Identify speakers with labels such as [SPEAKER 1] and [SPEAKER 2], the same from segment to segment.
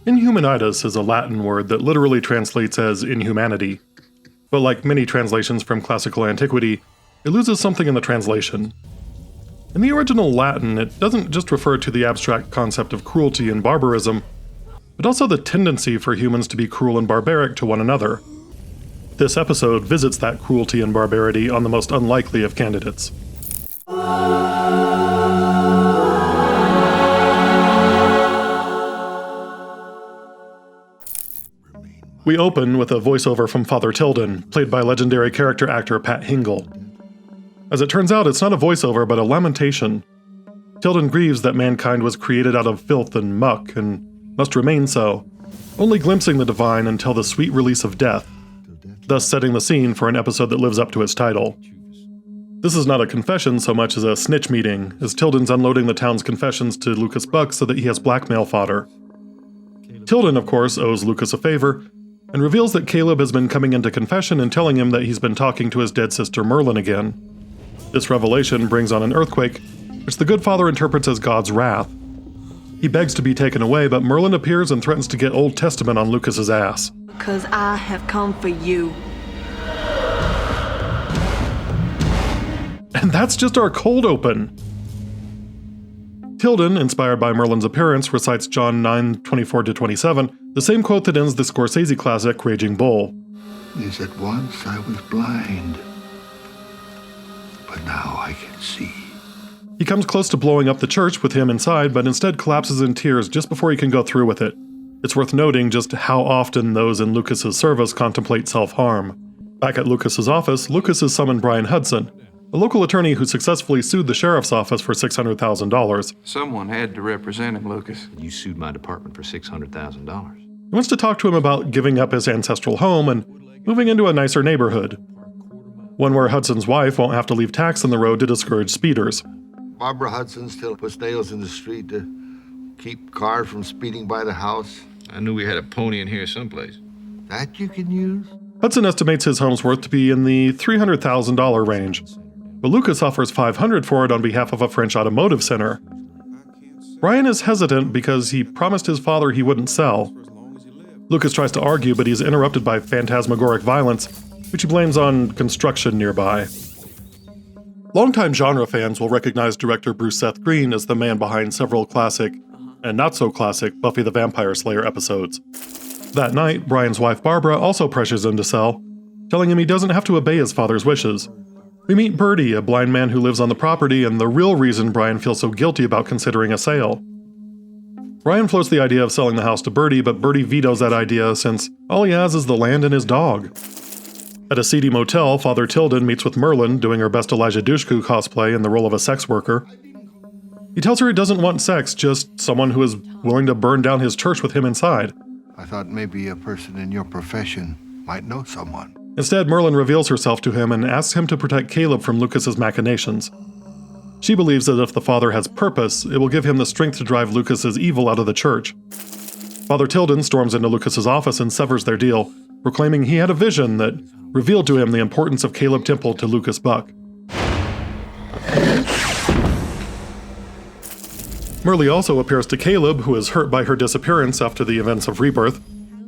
[SPEAKER 1] Inhumanitas is a Latin word that literally translates as inhumanity. But like many translations from classical antiquity, it loses something in the translation. In the original Latin, it doesn't just refer to the abstract concept of cruelty and barbarism, but also the tendency for humans to be cruel and barbaric to one another. This episode visits that cruelty and barbarity on the most unlikely of candidates. We open with a voiceover from Father Tilden, played by legendary character actor Pat Hingle. As it turns out, it's not a voiceover, but a lamentation. Tilden grieves that mankind was created out of filth and muck, and must remain so, only glimpsing the divine until the sweet release of death, thus setting the scene for an episode that lives up to its title. This is not a confession so much as a snitch meeting, as Tilden's unloading the town's confessions to Lucas Buck so that he has blackmail fodder. Tilden, of course, owes Lucas a favor, and reveals that Caleb has been coming into confession and telling him that he's been talking to his dead sister Merlyn again. This revelation brings on an earthquake, which the good father interprets as God's wrath. He begs to be taken away, but Merlyn appears and threatens to get Old Testament on Lucas's ass.
[SPEAKER 2] Because I have come for you.
[SPEAKER 1] And that's just our cold open. Tilden, inspired by Merlyn's appearance, recites John 9:24-27, the same quote that ends the Scorsese classic Raging Bull.
[SPEAKER 3] Yes, at once I was blind, but now I can see.
[SPEAKER 1] He comes close to blowing up the church with him inside, but instead collapses in tears just before he can go through with it. It's worth noting just how often those in Lucas's service contemplate self-harm. Back at Lucas's office, Lucas has summoned Brian Hudson, a local attorney who successfully sued the sheriff's office for $600,000.
[SPEAKER 4] Someone had to represent him, Lucas.
[SPEAKER 5] You sued my department for $600,000.
[SPEAKER 1] He wants to talk to him about giving up his ancestral home and moving into a nicer neighborhood. One where Hudson's wife won't have to leave tacks in the road to discourage speeders.
[SPEAKER 3] Barbara Hudson still puts nails in the street to keep cars from speeding by the house.
[SPEAKER 5] I knew we had a pony in here someplace.
[SPEAKER 3] That you can use?
[SPEAKER 1] Hudson estimates his home's worth to be in the $300,000 range, but Lucas offers $500 for it on behalf of a French automotive center. Brian is hesitant because he promised his father he wouldn't sell. Lucas tries to argue, but he's interrupted by phantasmagoric violence, which he blames on construction nearby. Longtime genre fans will recognize director Bruce Seth Green as the man behind several classic, and not-so-classic, Buffy the Vampire Slayer episodes. That night, Brian's wife Barbara also pressures him to sell, telling him he doesn't have to obey his father's wishes. We meet Birdie, a blind man who lives on the property, and the real reason Brian feels so guilty about considering a sale. Brian floats the idea of selling the house to Birdie, but Birdie vetoes that idea since all he has is the land and his dog. At a seedy motel, Father Tilden meets with Merlyn, doing her best Elijah Dushku cosplay in the role of a sex worker. He tells her he doesn't want sex, just someone who is willing to burn down his church with him inside.
[SPEAKER 3] I thought maybe a person in your profession might know someone.
[SPEAKER 1] Instead, Merlyn reveals herself to him and asks him to protect Caleb from Lucas's machinations. She believes that if the father has purpose, it will give him the strength to drive Lucas's evil out of the church. Father Tilden storms into Lucas's office and severs their deal, proclaiming he had a vision that revealed to him the importance of Caleb Temple to Lucas Buck. Merlyn also appears to Caleb, who is hurt by her disappearance after the events of Rebirth.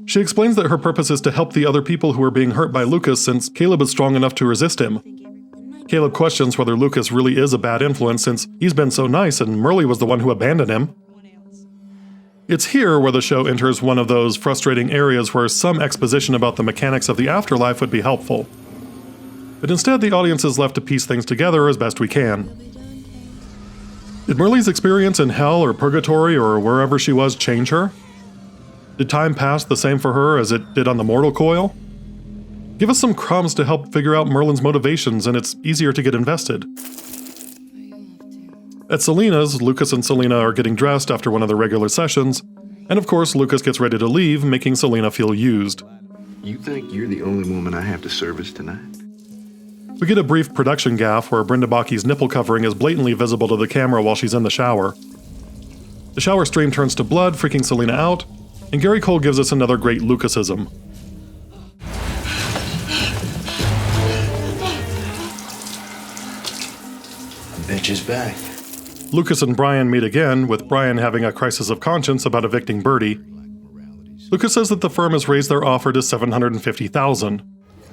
[SPEAKER 1] She explains that her purpose is to help the other people who are being hurt by Lucas since Caleb is strong enough to resist him. Caleb questions whether Lucas really is a bad influence since he's been so nice and Merlyn was the one who abandoned him. It's here where the show enters one of those frustrating areas where some exposition about the mechanics of the afterlife would be helpful. But instead, the audience is left to piece things together as best we can. Did Merlyn's experience in hell or purgatory or wherever she was change her? Did time pass the same for her as it did on the mortal coil? Give us some crumbs to help figure out Merlyn's motivations and it's easier to get invested. At Selena's, Lucas and Selena are getting dressed after one of the regular sessions, and of course Lucas gets ready to leave, making Selena feel used.
[SPEAKER 5] You think you're the only woman I have to service tonight?
[SPEAKER 1] We get a brief production gaffe where Brenda Bakke's nipple covering is blatantly visible to the camera while she's in the shower. The shower stream turns to blood, freaking Selena out, and Gary Cole gives us another great Lucasism.
[SPEAKER 6] Bitch is back.
[SPEAKER 1] Lucas and Brian meet again, with Brian having a crisis of conscience about evicting Birdie. Lucas says that the firm has raised their offer to $750,000.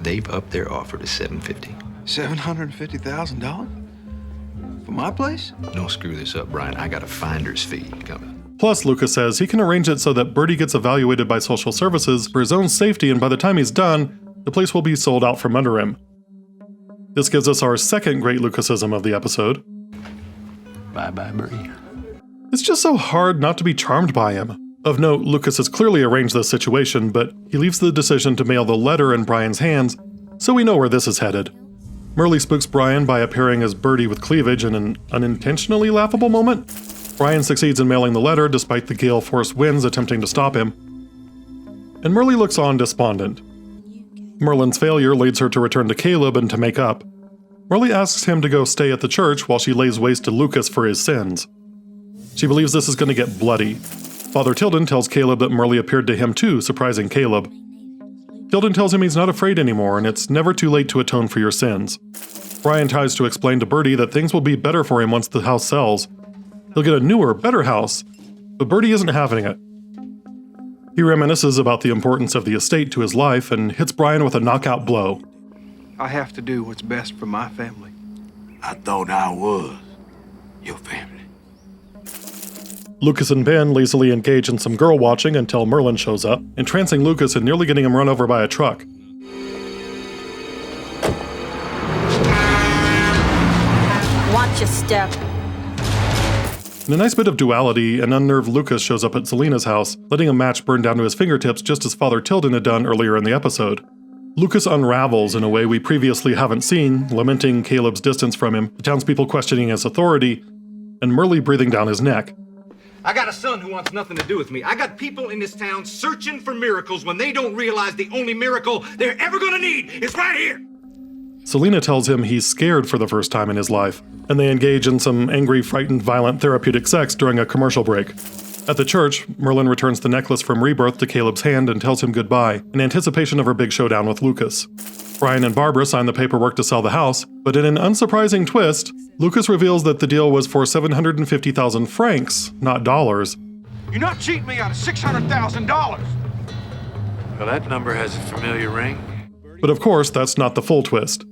[SPEAKER 5] They've upped their offer to $750.
[SPEAKER 4] $750,000? For my place?
[SPEAKER 5] Don't screw this up, Brian. I got a finder's fee coming.
[SPEAKER 1] Plus, Lucas says he can arrange it so that Birdie gets evaluated by social services for his own safety, and by the time he's done, the place will be sold out from under him. This gives us our second great Lucasism of the episode.
[SPEAKER 5] Bye-bye, Birdie.
[SPEAKER 1] It's just so hard not to be charmed by him. Of note, Lucas has clearly arranged this situation, but he leaves the decision to mail the letter in Brian's hands, so we know where this is headed. Merlyn spooks Brian by appearing as Birdie with cleavage in an unintentionally laughable moment. Brian succeeds in mailing the letter despite the gale force winds attempting to stop him. And Merlyn looks on despondent. Merlyn's failure leads her to return to Caleb and to make up. Merlyn asks him to go stay at the church while she lays waste to Lucas for his sins. She believes this is going to get bloody. Father Tilden tells Caleb that Merlyn appeared to him too, surprising Caleb. Tilden tells him he's not afraid anymore and it's never too late to atone for your sins. Brian tries to explain to Birdie that things will be better for him once the house sells. He'll get a newer, better house, but Birdie isn't having it. He reminisces about the importance of the estate to his life and hits Brian with a knockout blow.
[SPEAKER 4] I have to do what's best for my family.
[SPEAKER 6] I thought I was your family.
[SPEAKER 1] Lucas and Ben lazily engage in some girl watching until Merlyn shows up, entrancing Lucas and nearly getting him run over by a truck.
[SPEAKER 2] Watch your step.
[SPEAKER 1] In a nice bit of duality, an unnerved Lucas shows up at Selena's house, letting a match burn down to his fingertips just as Father Tilden had done earlier in the episode. Lucas unravels in a way we previously haven't seen, lamenting Caleb's distance from him, the townspeople questioning his authority, and Merlyn breathing down his neck.
[SPEAKER 7] I got a son who wants nothing to do with me. I got people in this town searching for miracles when they don't realize the only miracle they're ever gonna need is right here.
[SPEAKER 1] Selena tells him he's scared for the first time in his life, and they engage in some angry, frightened, violent therapeutic sex during a commercial break. At the church, Merlyn returns the necklace from Rebirth to Caleb's hand and tells him goodbye, in anticipation of her big showdown with Lucas. Brian and Barbara sign the paperwork to sell the house, but in an unsurprising twist, Lucas reveals that the deal was for 750,000 francs, not dollars.
[SPEAKER 7] You're not cheating me out of $600,000.
[SPEAKER 6] Well, that number has a familiar ring.
[SPEAKER 1] But of course, that's not the full twist.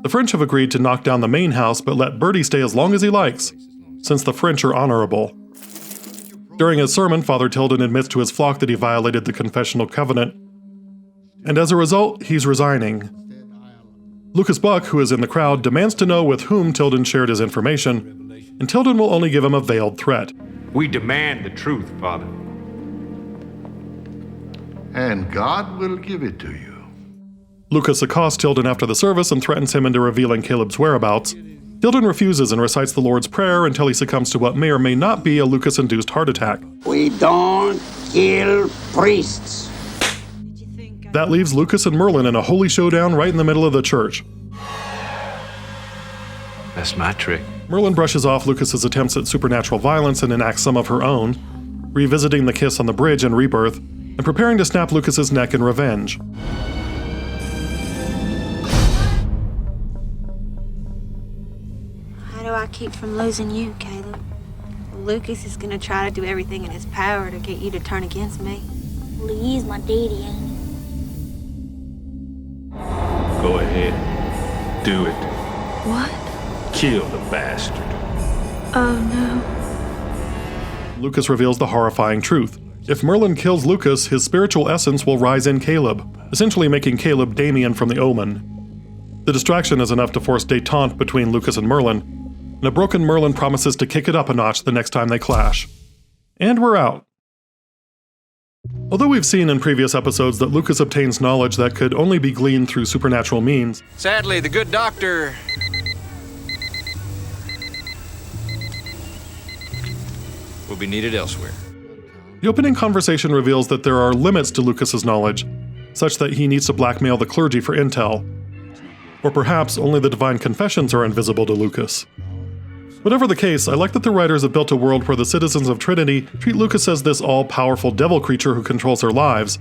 [SPEAKER 1] The French have agreed to knock down the main house but let Birdie stay as long as he likes, since the French are honorable. During his sermon, Father Tilden admits to his flock that he violated the confessional covenant, and as a result, he's resigning. Lucas Buck, who is in the crowd, demands to know with whom Tilden shared his information, and Tilden will only give him a veiled threat.
[SPEAKER 7] We demand the truth, Father.
[SPEAKER 3] And God will give it to you.
[SPEAKER 1] Lucas accosts Tilden after the service and threatens him into revealing Caleb's whereabouts. Tilden refuses and recites the Lord's Prayer until he succumbs to what may or may not be a Lucas-induced heart attack.
[SPEAKER 8] We don't kill priests.
[SPEAKER 1] That leaves Lucas and Merlyn in a holy showdown right in the middle of the church.
[SPEAKER 5] That's my trick.
[SPEAKER 1] Merlyn brushes off Lucas's attempts at supernatural violence and enacts some of her own, revisiting the kiss on the bridge in Rebirth, and preparing to snap Lucas's neck in revenge.
[SPEAKER 9] How do I keep from losing you, Caleb? Lucas is gonna try to do everything in his power to get you to turn against me.
[SPEAKER 10] Well, he is my daddy, ain't he?
[SPEAKER 6] Go ahead. Do it.
[SPEAKER 9] What?
[SPEAKER 6] Kill the bastard.
[SPEAKER 9] Oh no.
[SPEAKER 1] Lucas reveals the horrifying truth. If Merlyn kills Lucas, his spiritual essence will rise in Caleb, essentially making Caleb Damien from the Omen. The distraction is enough to force détente between Lucas and Merlyn, and a broken Merlyn promises to kick it up a notch the next time they clash. And we're out. Although we've seen in previous episodes that Lucas obtains knowledge that could only be gleaned through supernatural means,
[SPEAKER 7] Sadly, the good doctor will be needed elsewhere.
[SPEAKER 1] the opening conversation reveals that there are limits to Lucas's knowledge, such that he needs to blackmail the clergy for intel. Or perhaps only the divine confessions are invisible to Lucas. Whatever the case, I like that the writers have built a world where the citizens of Trinity treat Lucas as this all-powerful devil creature who controls their lives,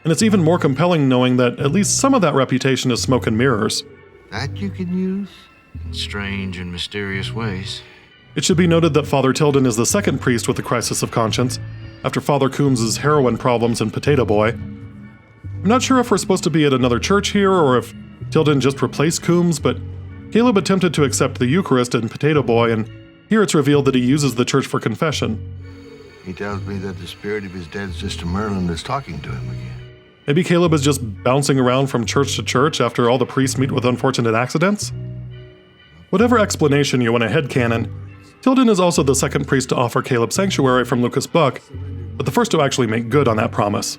[SPEAKER 1] and it's even more compelling knowing that at least some of that reputation is smoke and mirrors.
[SPEAKER 5] That you can use in strange and mysterious ways.
[SPEAKER 1] It should be noted that Father Tilden is the second priest with a crisis of conscience, after Father Coombs' heroin problems in Potato Boy. I'm not sure if we're supposed to be at another church here or if Tilden just replaced Coombs, but Caleb attempted to accept the Eucharist in Potato Boy, and here it's revealed that he uses the church for confession.
[SPEAKER 3] He tells me that the spirit of his dead sister Merlyn is talking to him again.
[SPEAKER 1] Maybe Caleb is just bouncing around from church to church after all the priests meet with unfortunate accidents? Whatever explanation you want to headcanon, Tilden is also the second priest to offer Caleb sanctuary from Lucas Buck, but the first to actually make good on that promise.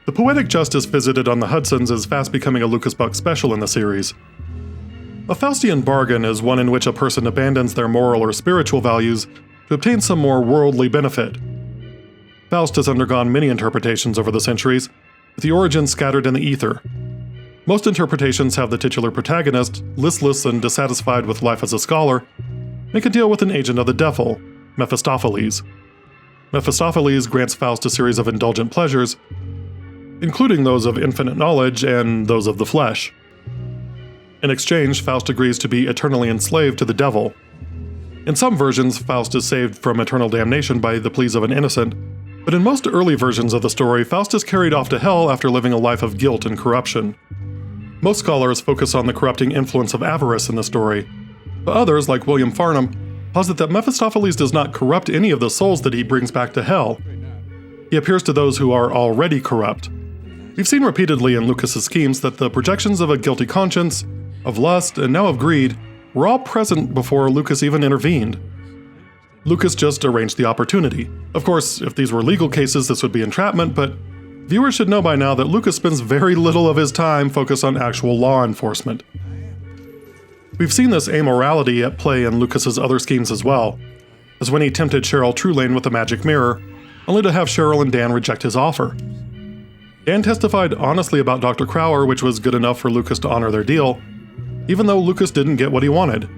[SPEAKER 1] The poetic justice visited on the Hudsons is fast becoming a Lucas Buck special in the series. A Faustian bargain is one in which a person abandons their moral or spiritual values to obtain some more worldly benefit. Faust has undergone many interpretations over the centuries, with the origins scattered in the ether. Most interpretations have the titular protagonist, listless and dissatisfied with life as a scholar, make a deal with an agent of the devil, Mephistopheles. Mephistopheles grants Faust a series of indulgent pleasures, including those of infinite knowledge and those of the flesh. In exchange, Faust agrees to be eternally enslaved to the devil. In some versions, Faust is saved from eternal damnation by the pleas of an innocent, but in most early versions of the story, Faust is carried off to hell after living a life of guilt and corruption. Most scholars focus on the corrupting influence of avarice in the story, but others, like William Farnham, posit that Mephistopheles does not corrupt any of the souls that he brings back to hell. He appears to those who are already corrupt. We've seen repeatedly in Lucas's schemes that the projections of a guilty conscience, of lust, and now of greed were all present before Lucas even intervened. Lucas just arranged the opportunity. Of course, if these were legal cases, this would be entrapment, but viewers should know by now that Lucas spends very little of his time focused on actual law enforcement. We've seen this amorality at play in Lucas's other schemes as well, as when he tempted Cheryl Trulane with a magic mirror, only to have Cheryl and Dan reject his offer. Dan testified honestly about Dr. Crower, which was good enough for Lucas to honor their deal, even though Lucas didn't get what he wanted.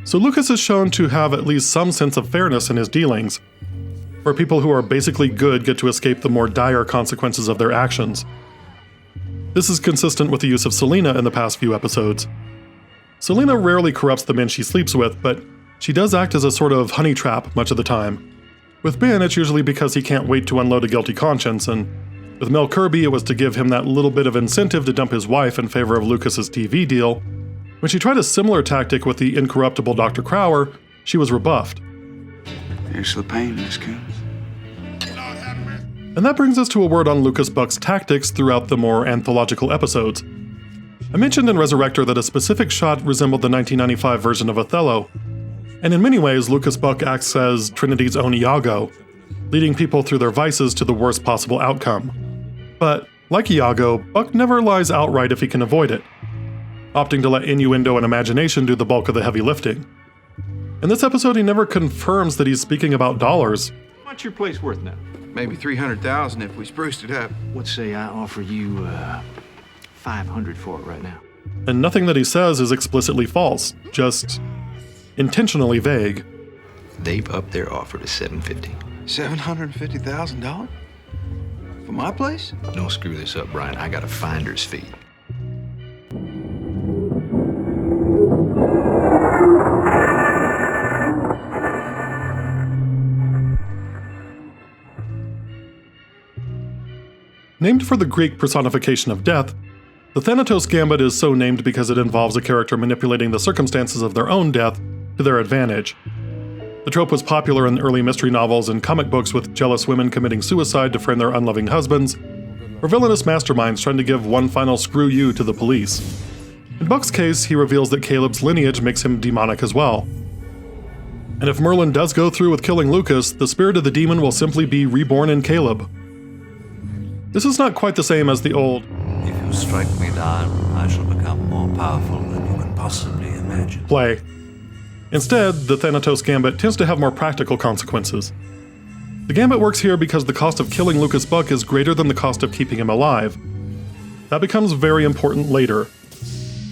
[SPEAKER 1] So Lucas is shown to have at least some sense of fairness in his dealings, where people who are basically good get to escape the more dire consequences of their actions. This is consistent with the use of Selena in the past few episodes. Selena rarely corrupts the men she sleeps with, but she does act as a sort of honey trap much of the time. With Ben, it's usually because he can't wait to unload a guilty conscience, and with Mel Kirby, it was to give him that little bit of incentive to dump his wife in favor of Lucas's TV deal. When she tried a similar tactic with the incorruptible Dr. Crower, she was rebuffed.
[SPEAKER 5] Here's the pain, Miss Coombs.
[SPEAKER 1] And that brings us to a word on Lucas Buck's tactics throughout the more anthological episodes. I mentioned in Resurrector that a specific shot resembled the 1995 version of Othello, and in many ways Lucas Buck acts as Trinity's own Iago, leading people through their vices to the worst possible outcome. But, like Iago, Buck never lies outright if he can avoid it, opting to let innuendo and imagination do the bulk of the heavy lifting. In this episode, he never confirms that he's speaking about dollars.
[SPEAKER 11] What's your place worth now?
[SPEAKER 4] Maybe $300,000 if we spruced it up.
[SPEAKER 11] Let's say I offer you $500 for it right now.
[SPEAKER 1] And nothing that he says is explicitly false, just intentionally vague.
[SPEAKER 5] They've upped their offer to $750.
[SPEAKER 4] $750,000? For my place?
[SPEAKER 5] Don't screw this up, Brian. I got a finder's fee.
[SPEAKER 1] Named for the Greek personification of death, the Thanatos Gambit is so named because it involves a character manipulating the circumstances of their own death to their advantage. The trope was popular in early mystery novels and comic books with jealous women committing suicide to friend their unloving husbands, or villainous masterminds trying to give one final screw you to the police. In Buck's case, he reveals that Caleb's lineage makes him demonic as well. And if Merlyn does go through with killing Lucas, the spirit of the demon will simply be reborn in Caleb. This is not quite the same as the old,
[SPEAKER 12] "If you strike me down, I shall become more powerful than you can possibly imagine"
[SPEAKER 1] play. Instead, the Thanatos Gambit tends to have more practical consequences. The Gambit works here because the cost of killing Lucas Buck is greater than the cost of keeping him alive. That becomes very important later.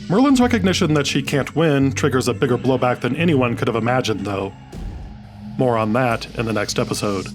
[SPEAKER 1] Merlyn's recognition that she can't win triggers a bigger blowback than anyone could have imagined, though. More on that in the next episode.